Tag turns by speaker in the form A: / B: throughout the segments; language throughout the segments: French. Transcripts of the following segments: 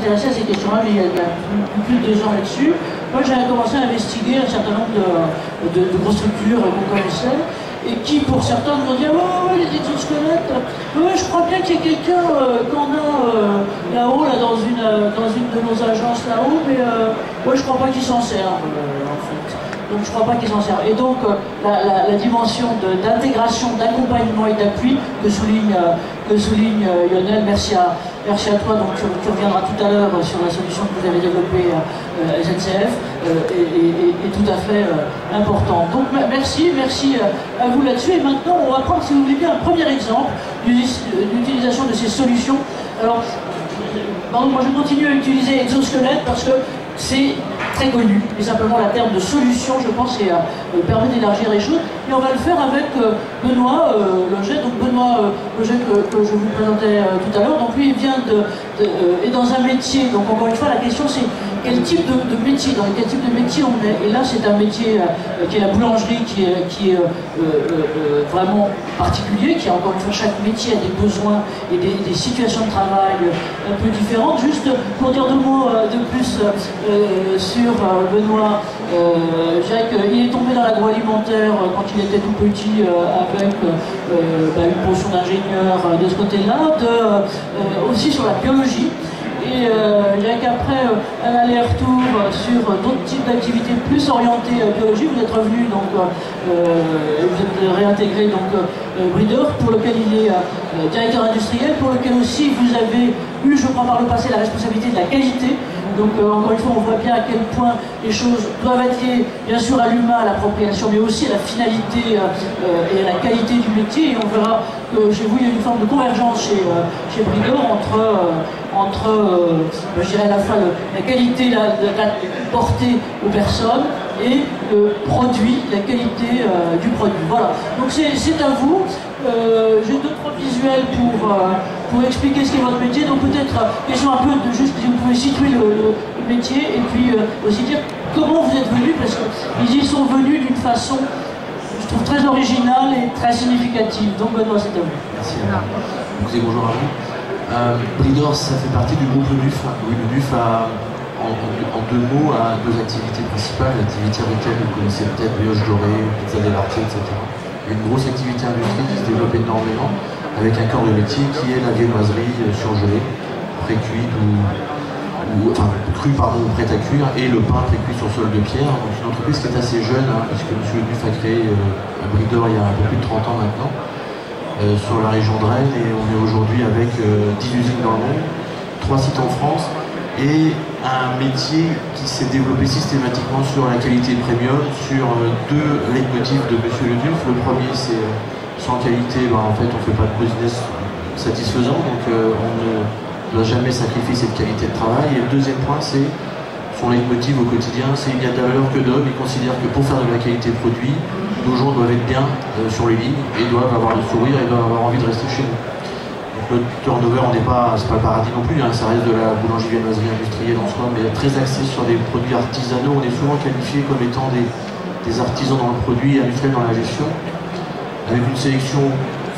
A: intéressé à ces questions-là, mais il y a plus de 2 ans là-dessus. Moi, j'ai commencé à investiguer un certain nombre de grosses structures qu'on connaissait, et qui, pour certains, nous ont dit « Ah ouais, les exosquelettes, ouais, je crois bien qu'il y a quelqu'un qu'on a là-haut, là, dans une de nos agences là-haut, mais ouais, je crois pas qu'il s'en sert, en fait. » Donc je ne crois pas qu'ils s'en servent. Et donc la dimension d'intégration, d'accompagnement et d'appui que souligne Lionel, merci à toi. Donc tu reviendras tout à l'heure sur la solution que vous avez développée SNCF, est tout à fait important. Donc merci à vous là-dessus. Et maintenant on va prendre, si vous voulez bien, un premier exemple d'utilisation de ces solutions. Alors, pardon, moi je continue à utiliser exosquelette parce que c'est très connu, et simplement la terme de solution, je pense, permet d'élargir les choses. Et on va le faire avec Benoît Loget. Donc Benoît Loget que je vous présentais tout à l'heure. Donc lui, il vient est dans un métier. Donc encore une fois, la question c'est quel type de métier, dans quel type de métier on est. Et là, c'est un métier qui est la boulangerie, qui est vraiment particulier, qui a encore une fois, chaque métier a des besoins et des situations de travail un peu différentes. Juste pour dire 2 mots de plus sur Benoît, je dirais qu'il est tombé dans l'agroalimentaire quand il était tout petit avec une potion d'ingénieur de ce côté-là, aussi sur la biologie. Et je dirais qu'après un aller-retour sur d'autres types d'activités plus orientées biologie, vous êtes revenu, donc vous êtes réintégré Breeder, pour lequel il est directeur industriel, pour lequel aussi vous avez eu, je crois par le passé, la responsabilité de la qualité. Donc encore une fois, on voit bien à quel point les choses doivent être liées, bien sûr, à l'humain, à l'appropriation, mais aussi à la finalité et à la qualité du métier. Et on verra que chez vous, il y a une forme de convergence chez Breeder entre je dirais, à la fois la qualité, la portée aux personnes et le produit, la qualité du produit. Voilà. Donc c'est à vous. J'ai 2-3 visuels pour expliquer ce qu'est votre métier. Donc peut-être question un peu de juste si vous pouvez situer le métier et puis aussi dire comment vous êtes venus, parce qu'ils y sont venus d'une façon, je trouve, très originale et très significative. Donc Benoît, c'est à vous.
B: Merci. Écoutez, bonjour à vous. Breeder, ça fait partie du groupe Le Buff. Oui, Le Buff a, en 2 mots, a 2 activités principales. L'activité retail, vous connaissez peut-être, brioche dorée, pizza dell'arte, etc. Une grosse activité industrie qui se développe énormément, avec un corps de métier qui est la viennoiserie surgelée, pré-cuite prête à cuire, et le pain pré-cuit sur sol de pierre. Donc une entreprise qui est assez jeune, puisque M. Le Buff a créé Breeder il y a un peu plus de 30 ans maintenant, sur la région de Rennes, et on est aujourd'hui avec 10 usines dans le monde, 3 sites en France, et un métier qui s'est développé systématiquement sur la qualité premium, sur 2 leitmotifs de M. Le Buff. Le premier, c'est sans qualité, en fait, on ne fait pas de business satisfaisant, donc on ne doit jamais sacrifier cette qualité de travail. Et le deuxième point, c'est son leitmotiv au quotidien, c'est il y a de la valeur que d'homme. Il considère que pour faire de la qualité de produit, nos gens doivent être bien sur les lignes et doivent avoir le sourire et doivent avoir envie de rester chez nous. Donc le turnover, c'est pas le paradis non plus, ça reste de la boulangerie viennoiserie industrielle en soi, mais très axé sur des produits artisanaux. On est souvent qualifié comme étant des artisans dans le produit, industriels dans la gestion, avec une sélection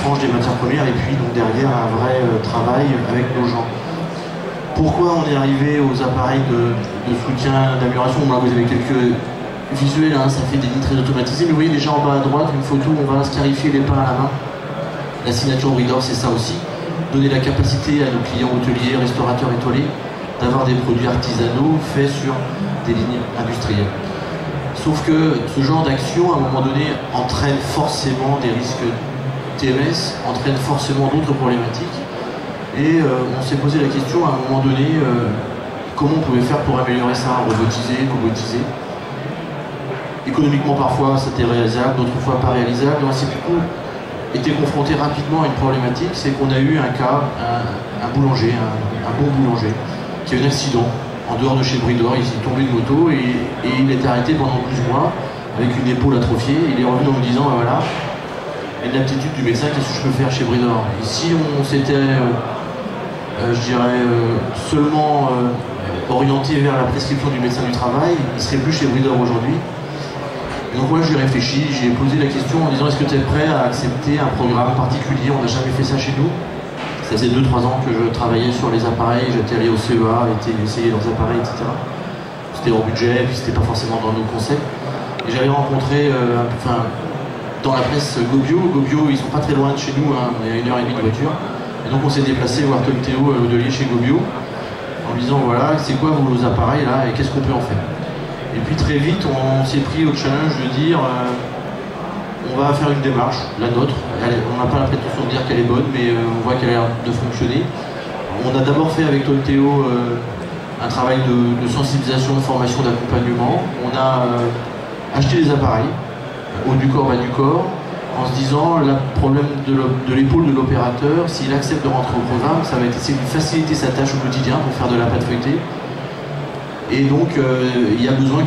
B: franche des matières premières et puis donc derrière un vrai travail avec nos gens. Pourquoi on est arrivé aux appareils de soutien, d'amélioration? Là, vous avez quelques visuels, ça fait des lits très automatisés, mais vous voyez déjà en bas à droite une photo où on va scarifier les pains à la main. La signature Breeder, c'est ça aussi, donner la capacité à nos clients hôteliers, restaurateurs étoilés d'avoir des produits artisanaux faits sur des lignes industrielles. Sauf que ce genre d'action, à un moment donné, entraîne forcément des risques TMS, entraîne forcément d'autres problématiques. Et on s'est posé la question à un moment donné, comment on pouvait faire pour améliorer ça, robotiser, cobotiser. Économiquement parfois c'était réalisable, d'autres fois pas réalisable. Et on s'est plutôt été confronté rapidement à une problématique, c'est qu'on a eu un cas, un boulanger, un bon boulanger, qui a eu un accident en dehors de chez Breeder. Il s'est tombé de moto et il était arrêté pendant 12 mois avec une épaule atrophiée. Il est revenu en me disant, voilà, et l'aptitude du médecin, qu'est-ce que je peux faire chez Breeder? Et si on s'était, je dirais, seulement orienté vers la prescription du médecin du travail, il ne serait plus chez Breeder aujourd'hui. Donc moi j'ai réfléchi, j'ai posé la question en disant, est-ce que tu es prêt à accepter un programme particulier? On n'a jamais fait ça chez nous. Ça faisait 2-3 ans que je travaillais sur les appareils, j'étais allé au CEA, essayer leurs appareils, etc. C'était hors budget, puis c'était pas forcément dans nos concepts. Et j'avais rencontré, dans la presse Gobio, ils sont pas très loin de chez nous, hein, il y a 1h30 de voiture. Et donc on s'est déplacé voir Tom Théo à l'hôtelier chez Gobio, en lui disant voilà, c'est quoi vos appareils là et qu'est-ce qu'on peut en faire. Et puis très vite on s'est pris au challenge de dire on va faire une démarche, la nôtre. On n'a pas la prétention de dire qu'elle est bonne, mais on voit qu'elle a l'air de fonctionner. On a d'abord fait avec Tom Théo un travail de sensibilisation, de formation, d'accompagnement. On a acheté des appareils, haut du corps, bas du corps, en se disant le problème de l'épaule de l'opérateur, s'il accepte de rentrer au programme, ça va être essayer de lui faciliter sa tâche au quotidien pour faire de la pâte feuilletée. Et donc il y a besoin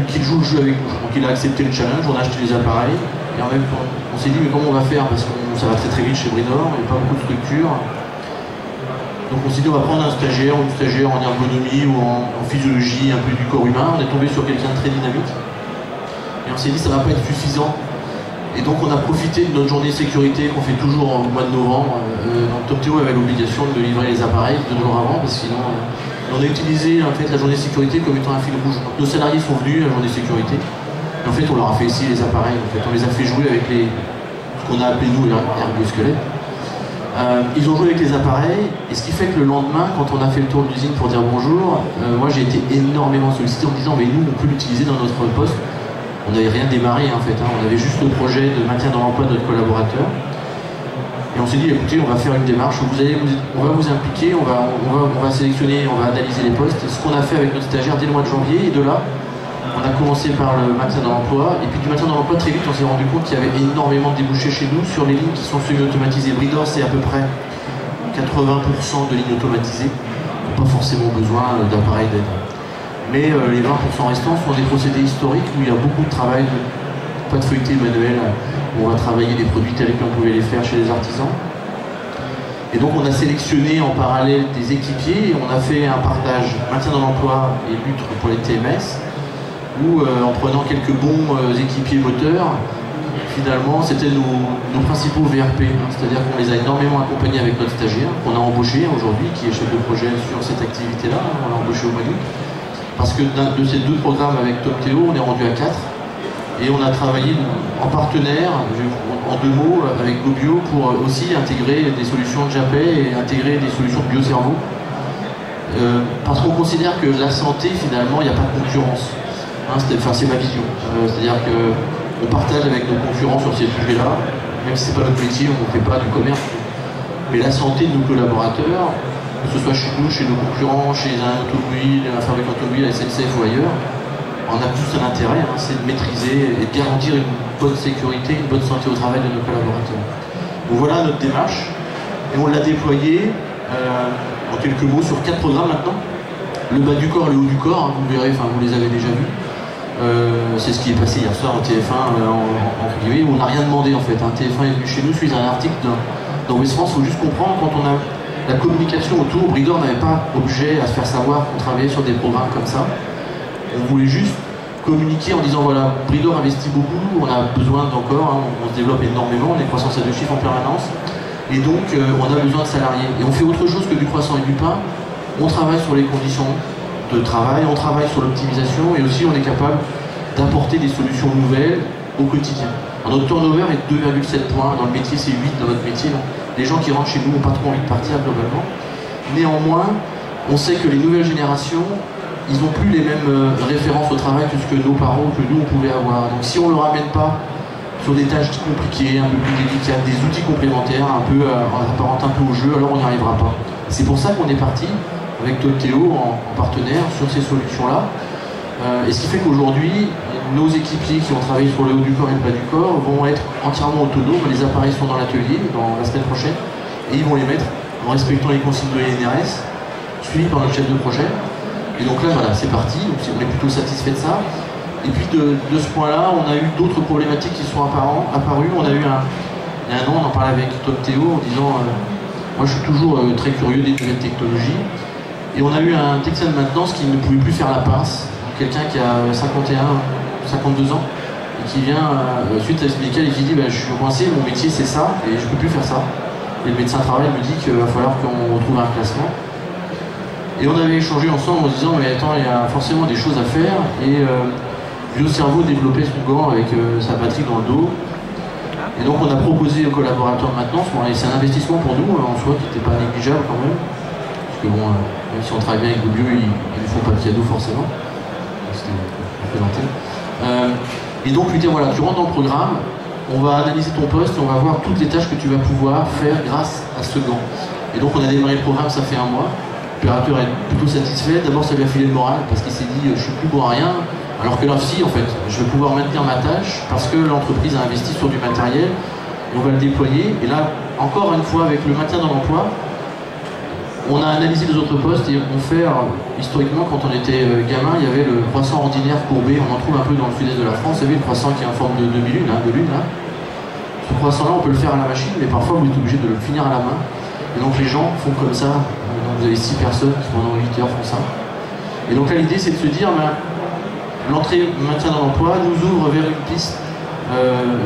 B: qu'il joue le jeu avec nous. Donc il a accepté le challenge, on a acheté les appareils, et en même temps on s'est dit mais comment on va faire, parce que ça va très très vite chez Bridor, il n'y a pas beaucoup de structure. Donc on s'est dit on va prendre un stagiaire ou une stagiaire en ergonomie ou en physiologie un peu du corps humain. On est tombé sur quelqu'un de très dynamique. Et on s'est dit ça va pas être suffisant. Et donc on a profité de notre journée sécurité qu'on fait toujours au mois de novembre. Donc Tom Théo avait l'obligation de livrer les appareils 2 jours avant, parce que sinon on a utilisé en fait la journée sécurité comme étant un fil rouge. Donc, nos salariés sont venus à la journée sécurité. Et en fait on leur a fait essayer les appareils. En fait on les a fait jouer avec ce qu'on a appelé nous les ergosquelettes. Ils ont joué avec les appareils, et ce qui fait que le lendemain, quand on a fait le tour de l'usine pour dire bonjour, moi j'ai été énormément sollicité en me disant mais nous on peut l'utiliser dans notre poste. On n'avait rien démarré en fait, hein. On avait juste le projet de maintien dans l'emploi de notre collaborateur. Et on s'est dit écoutez, on va faire une démarche, on va vous impliquer, on va sélectionner, on va analyser les postes. Ce qu'on a fait avec notre stagiaire dès le mois de janvier, et de là, on a commencé par le maintien dans l'emploi, et puis du maintien dans l'emploi, très vite on s'est rendu compte qu'il y avait énormément de débouchés chez nous sur les lignes qui sont semi-automatisées. Bridor, c'est à peu près 80% de lignes automatisées, pas forcément besoin d'appareils d'aide. Mais les 20% restants sont des procédés historiques où il y a beaucoup de travail de pâte feuilletée manuelle, où on va travailler des produits tels qu'on pouvait les faire chez les artisans. Et donc on a sélectionné en parallèle des équipiers, et on a fait un partage maintien dans l'emploi et lutte pour les TMS, où en prenant quelques bons équipiers moteurs, finalement c'était nos principaux VRP, hein, c'est-à-dire qu'on les a énormément accompagnés avec notre stagiaire, qu'on a embauché aujourd'hui, qui est chef de projet sur cette activité-là, on l'a embauché au mois d'août. Parce que de ces 2 programmes avec Tom Théo, on est rendu à 4, et on a travaillé en partenaire, en 2 mots, avec Gobio pour aussi intégrer des solutions de JAPE et intégrer des solutions de biocerveau. Parce qu'on considère que la santé, finalement, il n'y a pas de concurrence. Hein, c'est ma vision. C'est-à-dire qu'on partage avec nos concurrents sur ces sujets-là, même si ce n'est pas notre métier, on ne fait pas du commerce. Mais la santé de nos collaborateurs, que ce soit chez nous, chez nos concurrents, chez un fabricant automobile, la SNCF ou ailleurs, on a tous un intérêt, hein, c'est de maîtriser et de garantir une bonne sécurité, une bonne santé au travail de nos collaborateurs. Donc voilà notre démarche, et on l'a déployée en quelques mots sur 4 programmes maintenant. Le bas du corps, le haut du corps, hein, vous verrez, vous les avez déjà vus. C'est ce qui est passé hier soir au TF1 en privé, où on n'a rien demandé en fait. TF1 est venu chez nous suite à un article dans West France. Il faut juste comprendre, quand on a la communication autour, Bridor n'avait pas objet à se faire savoir qu'on travaillait sur des programmes comme ça. On voulait juste communiquer en disant voilà, Bridor investit beaucoup, on a besoin d'encore, hein, on se développe énormément, on est croissance à 2 chiffres en permanence, et donc on a besoin de salariés. Et on fait autre chose que du croissant et du pain, on travaille sur les conditions de travail, on travaille sur l'optimisation, et aussi on est capable d'apporter des solutions nouvelles au quotidien. Alors, notre turnover est de 2,7 points, dans le métier c'est 8 dans notre métier. Donc, les gens qui rentrent chez nous n'ont pas trop envie de partir globalement. Néanmoins, on sait que les nouvelles générations, ils n'ont plus les mêmes références au travail que ce que nos parents, que nous on pouvait avoir. Donc si on ne le ramène pas sur des tâches compliquées, un peu plus délicates, des outils complémentaires, un peu apparentent un peu au jeu, alors on n'y arrivera pas. C'est pour ça qu'on est parti avec Tom Théo en partenaire sur ces solutions-là. Et ce qui fait qu'aujourd'hui, nos équipiers qui ont travaillé sur le haut du corps et le bas du corps vont être entièrement autonomes. Les appareils sont dans l'atelier dans la semaine prochaine, et ils vont les mettre en respectant les consignes de l'INRS, suivis par notre chef de projet. Et donc là, voilà, c'est parti. Donc on est plutôt satisfait de ça. Et puis de ce point-là, on a eu d'autres problématiques qui sont apparues. On a eu il y a un an, on en parlait avec Tom Théo en disant moi je suis toujours très curieux des nouvelles technologies. Et on a eu un technicien de maintenance qui ne pouvait plus faire la pince. Quelqu'un qui a 52 ans, et qui vient suite à ce médical et qui dit bah, je suis coincé, mon métier c'est ça, et je ne peux plus faire ça. Et le médecin travail me dit qu'il va falloir qu'on trouve un placement. Et on avait échangé ensemble en se disant, mais attends, il y a forcément des choses à faire. Et Biocerveau développait son gant avec sa batterie dans le dos. Et donc on a proposé aux collaborateurs de maintenance, bon, et c'est un investissement pour nous en soi qui n'était pas négligeable quand même. Parce que bon, même si on travaille bien avec Gobio, ils ne font pas de cadeaux forcément. C'était présenté. Et donc lui dire, voilà, tu rentres dans le programme, on va analyser ton poste, on va voir toutes les tâches que tu vas pouvoir faire grâce à ce gant. Et donc on a démarré le programme, ça fait un mois. L'opérateur est plutôt satisfait. D'abord ça lui a filé le moral parce qu'il s'est dit je suis plus bon à rien. Alors que là si en fait, je vais pouvoir maintenir ma tâche parce que l'entreprise a investi sur du matériel et on va le déployer. Et là, encore une fois, avec le maintien dans l'emploi, on a analysé les autres postes et on fait, historiquement quand on était gamin, il y avait le croissant ordinaire courbé, on en trouve un peu dans le sud-est de la France, vous savez le croissant qui est en forme de demi-lune, de lune là. Ce croissant-là, on peut le faire à la machine, mais parfois vous êtes obligé de le finir à la main. Et donc les gens font comme ça, donc vous avez 6 personnes qui pendant 8 heures font ça. Et donc là l'idée c'est de se dire, l'entrée maintien dans l'emploi nous ouvre vers une piste,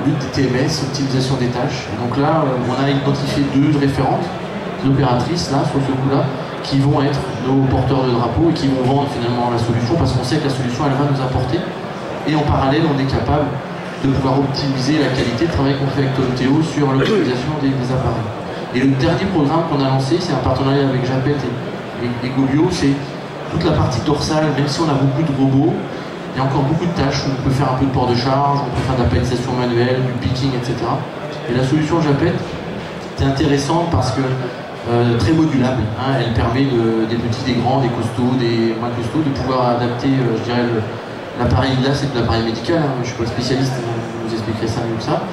B: lutte des TMS, optimisation des tâches. Et donc là on a identifié 2 référentes, des opératrices là, sur ce coup-là, qui vont être nos porteurs de drapeaux et qui vont vendre finalement la solution parce qu'on sait que la solution elle va nous apporter. Et en parallèle on est capable de pouvoir optimiser la qualité de travail qu'on fait avec Tomteo sur l'optimisation des appareils. Et le dernier programme qu'on a lancé, c'est un partenariat avec Japet et Gobio, c'est toute la partie dorsale, même si on a beaucoup de robots, il y a encore beaucoup de tâches où on peut faire un peu de port de charge, on peut faire de la palettisation manuelle, du picking, etc. Et la solution Japet est intéressante parce que très modulable, elle permet des petits, des grands, des costauds, des moins costauds, de pouvoir adapter, je dirais, l'appareil là c'est de l'appareil médical, je ne suis pas spécialiste, vous expliquerez ça mieux que ça.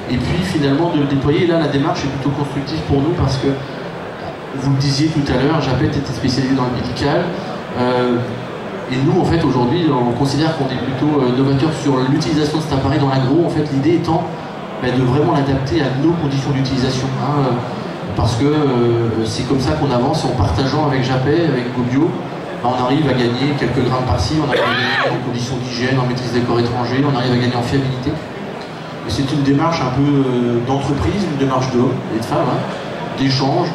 B: Et puis finalement de le déployer, et là la démarche est plutôt constructive pour nous parce que, vous le disiez tout à l'heure, Japet était spécialisé dans le médical, et nous en fait aujourd'hui on considère qu'on est plutôt novateur sur l'utilisation de cet appareil dans l'agro, en fait l'idée étant de vraiment l'adapter à nos conditions d'utilisation, parce que c'est comme ça qu'on avance, en partageant avec Japet, avec Gobio, on arrive à gagner quelques grammes par-ci, on arrive à gagner en conditions d'hygiène, en maîtrise des corps étrangers, on arrive à gagner en fiabilité. Et c'est une démarche un peu d'entreprise, une démarche d'hommes et de femmes, d'échange.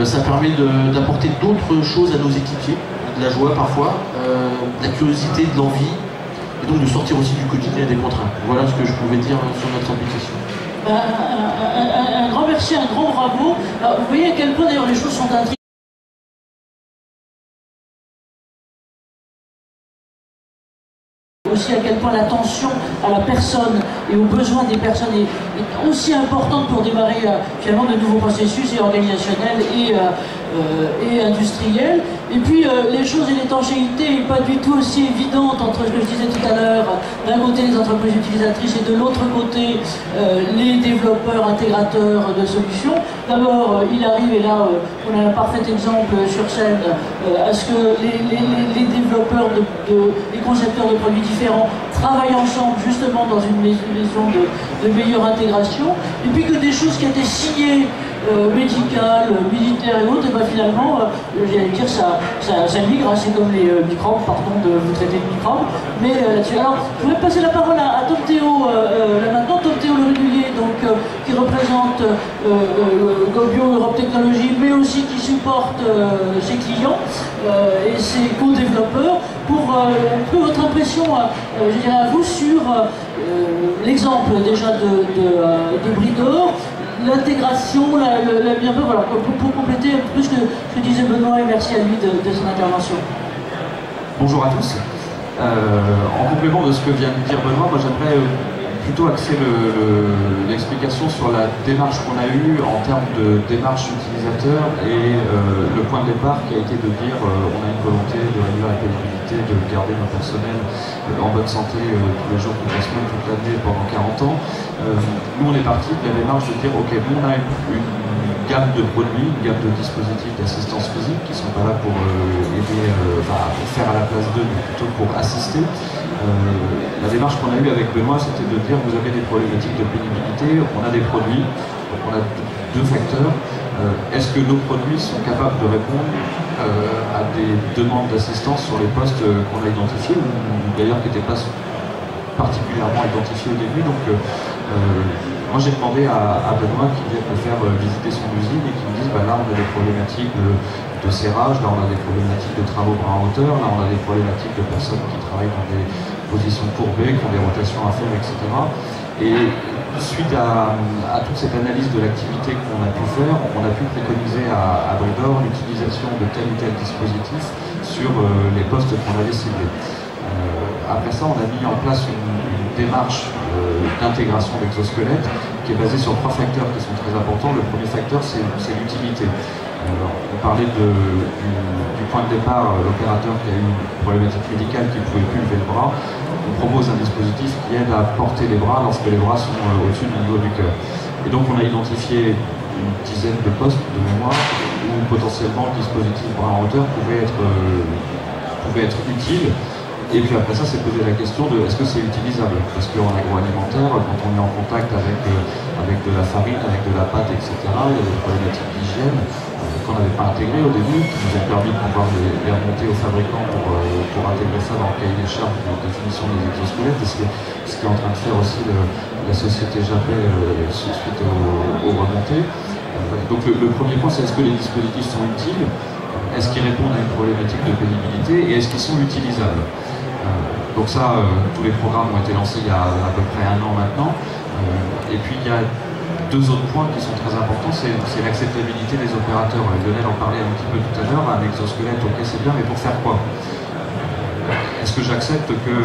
B: Ça permet d'apporter d'autres choses à nos équipiers, de la joie parfois, de la curiosité, de l'envie, et donc de sortir aussi du quotidien et des contraintes. Voilà ce que je pouvais dire sur notre application.
A: Un grand merci, un grand bravo. Alors, vous voyez à quel point d'ailleurs les choses sont intrigantes. Aussi à quel point l'attention à la personne et aux besoins des personnes est aussi importante pour démarrer finalement de nouveaux processus et organisationnels et industriels. Et puis les choses et l'étanchéité n'est pas du tout aussi évidente entre ce que je disais tout à l'heure, d'un côté les entreprises utilisatrices et de l'autre côté les développeurs, intégrateurs de solutions. D'abord, il arrive, et là on a un parfait exemple sur scène, à ce que les développeurs, les concepteurs de produits différents travaillent ensemble justement dans une maison de meilleure intégration, et puis que des choses qui étaient signées médicales, militaires et autres, et ben finalement, j'allais dire, ça migre, c'est comme les microbes, pardon de vous traiter de microbes, mais là-dessus. Alors, je voudrais passer la parole à Tomteo, là maintenant, Tomteo Le Régulier, donc, qui représente Gobio Europe Technologies, mais aussi qui supporte ses clients et ses co-développeurs, pour un peu votre impression, je dirais à vous, sur l'exemple déjà de Bridor, l'intégration, la bienvenue, voilà, pour compléter un peu ce que disait Benoît, et merci à lui de son intervention.
C: Bonjour à tous. En complément de ce que vient de dire Benoît, moi j'aimerais plutôt axer l'explication sur la démarche qu'on a eue en termes de démarche utilisateur et le point de départ qui a été de dire on a une volonté de réduire la pénibilité, de garder nos personnels en bonne santé tous les jours, toute la semaine, toute l'année, pendant 40 ans. Nous on est parti de la démarche de dire ok, nous on a une gamme de produits, une gamme de dispositifs d'assistance physique qui ne sont pas là pour aider, faire à la place d'eux, mais plutôt pour assister. La démarche qu'on a eue avec Benoît, c'était de dire vous avez des problématiques de pénibilité, on a des produits, donc on a 2 facteurs. Est-ce que nos produits sont capables de répondre à des demandes d'assistance sur les postes qu'on a identifiés, ou d'ailleurs qui n'étaient pas particulièrement identifiés au début. Donc moi j'ai demandé à Benoît qui vienne me faire visiter son usine et qui me dise là on a des problématiques de serrage, là on a des problématiques de travaux bras en hauteur, là on a des problématiques de personnes qui travaillent dans des positions courbées, qui ont des rotations à faire, etc. Et suite à toute cette analyse de l'activité qu'on a pu faire, on a pu préconiser à Bridor l'utilisation de tel ou tel dispositif sur les postes qu'on avait ciblés. Après ça, on a mis en place une démarche d'intégration d'exosquelettes qui est basée sur 3 facteurs qui sont très importants. Le premier facteur, c'est l'utilité. On parlait du point de départ, l'opérateur qui a eu une problématique médicale qui ne pouvait plus lever le bras. On propose un dispositif qui aide à porter les bras lorsque les bras sont au-dessus du niveau du cœur. Et donc on a identifié une dizaine de postes de mémoire où potentiellement le dispositif bras en hauteur pouvait être utile. Et puis après ça, c'est poser la question de est-ce que c'est utilisable? Parce qu'en agroalimentaire, quand on est en contact avec de la farine, avec de la pâte, etc., il y a des problématiques d'hygiène qu'on n'avait pas intégrées au début, qui nous ont permis de pouvoir les remonter aux fabricants pour intégrer ça dans le cahier des charges de définition des exosquelettes. Et ce qui est en train de faire aussi la société Japet suite aux remontées. Donc le premier point, c'est est-ce que les dispositifs sont utiles? Est-ce qu'ils répondent à une problématique de pénibilité? Et est-ce qu'ils sont utilisables? Donc ça, tous les programmes ont été lancés il y a à peu près 1 an maintenant. Et puis il y a 2 autres points qui sont très importants, c'est l'acceptabilité des opérateurs. Lionel en parlait un petit peu tout à l'heure, un exosquelette, ok c'est bien, mais pour faire quoi? Est-ce que j'accepte que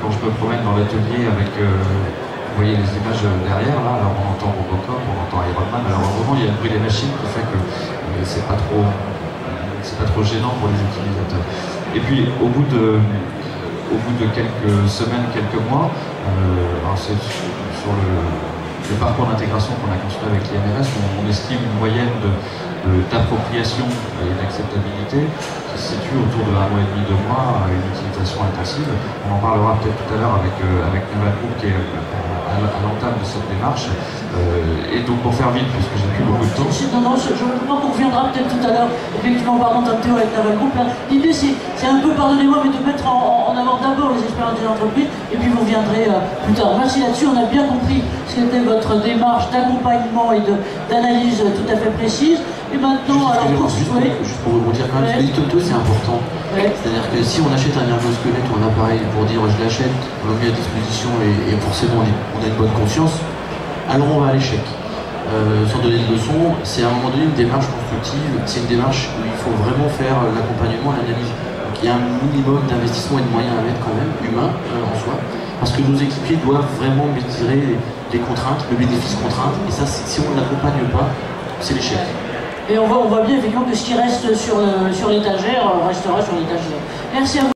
C: quand je me promène dans l'atelier avec, vous voyez les images derrière, là, alors on entend Robocop, on entend Iron Man, alors vraiment il y a le bruit des machines qui fait que c'est pas trop gênant pour les utilisateurs. Et puis au bout de quelques semaines, quelques mois, c'est sur le parcours d'intégration qu'on a construit avec l'INRS, on estime une moyenne d'appropriation et d'acceptabilité qui se situe autour de 1 mois et demi, 2 mois, une utilisation intensive. On en parlera peut-être tout à l'heure avec Naval Group qui est à l'entame de cette démarche. Et donc pour faire vite, puisque j'ai plus beaucoup de temps.
A: Non, je crois qu'on reviendra peut-être tout à l'heure, effectivement, pardon, Théo avec Naval Group. L'idée c'est un peu, pardonnez-moi, mais de mettre en avant d'abord les expériences des entreprises, et puis vous reviendrez plus tard. Merci là-dessus, on a bien compris ce qu'était votre démarche d'accompagnement et d'analyse tout à fait précise. Et maintenant,
B: juste pour rebondir quand même, parce que Toto c'est important. C'est-à-dire que si on achète un ergosquelette ou un appareil pour dire je l'achète, on le met à disposition et forcément on a une bonne conscience, alors on va à l'échec. Sans donner de leçons, c'est à un moment donné une démarche constructive, c'est une démarche où il faut vraiment faire l'accompagnement, l'analyse. Donc il y a un minimum d'investissement et de moyens à mettre quand même, humain en soi, parce que nos équipiers doivent vraiment mesurer les contraintes, le bénéfice contrainte, et ça si on ne l'accompagne pas, c'est l'échec.
A: Et on voit bien effectivement que ce qui reste sur l'étagère restera sur l'étagère. Merci à vous.